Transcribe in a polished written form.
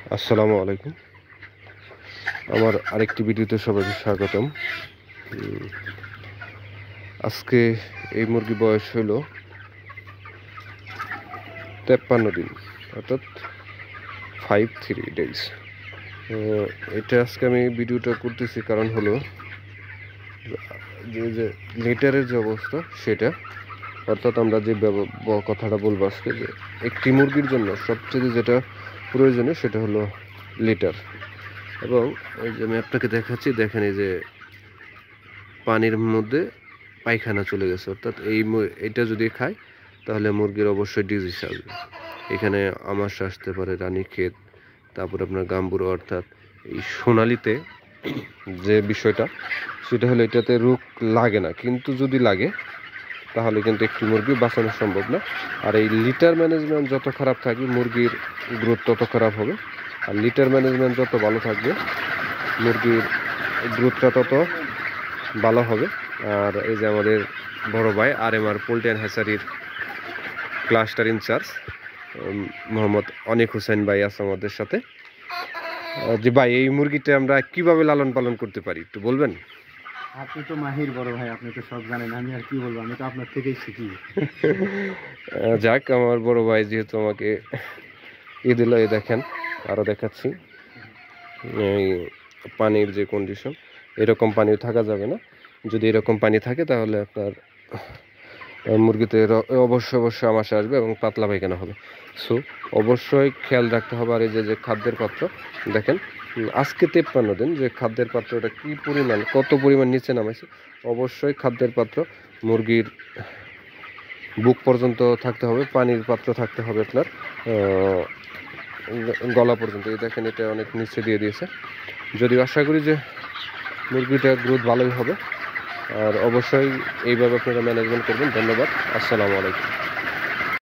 আসসালামু আলাইকুম। আমার আরেকটি ভিডিওতে সবাইকে স্বাগতম। আজকে এই মুরগি বয়স হলো 53 দিন, অর্থাৎ 53 ডেজ। এটা আজকে আমি ভিডিওটা করতেছি কারণ হলো যে লিটারের যে অবস্থা সেটা, অর্থাৎ আমরা যে কথাটা বলবো আজকে, যে একটি মুরগির জন্য সবচেয়ে যেটা প্রয়োজনীয় সেটা হলো লিটার। এবং এই যে আমি আপনাকে দেখাচ্ছি, দেখেন এই যে পানির মধ্যে পায়খানা চলে গেছে, অর্থাৎ এইটা যদি খায় তাহলে মুরগির অবশ্যই ডিজিজ আসবে। এখানে আমাশা আসতে পারে, রানীক্ষেত, তারপর আপনার গাম্বুরো, অর্থাৎ এই সোনালিতে যে বিষয়টা সেটা হলো এটাতে রোগ লাগে না, কিন্তু যদি লাগে তাহলে কিন্তু একটি মুরগি বাঁচানো সম্ভব না। আর এই লিটার ম্যানেজমেন্ট যত খারাপ থাকবে মুরগির গ্রোথ তত খারাপ হবে, আর লিটার ম্যানেজমেন্ট যত ভালো থাকবে মুরগির গ্রোথটা তত ভালো হবে। আর এই যে আমাদের বড় ভাই RMR পোল্ট্রি অ্যান্ড হ্যাচারির ক্লাস্টার ইনচার্জ মোহাম্মদ অনিক হোসেন ভাই আছে আমাদের সাথে। যে ভাই, এই মুরগিটা আমরা কিভাবে লালন পালন করতে পারি একটু বলবেন? আপনি তো মাহির বড় ভাই, আপনি তো সব জানেন, আমি আর কি বলবো, আমি তো আপনার থেকেই শিখি। যাক, আমার বড় ভাই যেহেতু আমাকে দিল, এই দেখেন আরো দেখাচ্ছি এই পানির যে কন্ডিশন, এরকম পানি থাকা যাবে না। যদি এরকম পানি থাকে তাহলে আপনার মুরগিতে অবশ্যই আমাশা আসবে এবং পাতলা পায়খানা হবে। সো অবশ্যই খেয়াল রাখতে হবে। আর এই যে খাদ্যের পাত্র দেখেন, আজকে 53 দিন, যে খাদ্যের পাত্রটা কি পরিমাণ, কত পরিমাণ নিচে নামাইছে। অবশ্যই খাদ্যের পাত্র মুরগির বুক পর্যন্ত থাকতে হবে, পানির পাত্র থাকতে হবে আপনার গলা পর্যন্ত। এই দেখেন এটা অনেক নিচে দিয়ে দিয়েছে। যদি আশা করি যে মুরগিটার গ্রোথ ভালোই হবে। আর অবশ্যই এইভাবে আপনারা ম্যানেজমেন্ট করবেন। ধন্যবাদ। আসসালামু আলাইকুম।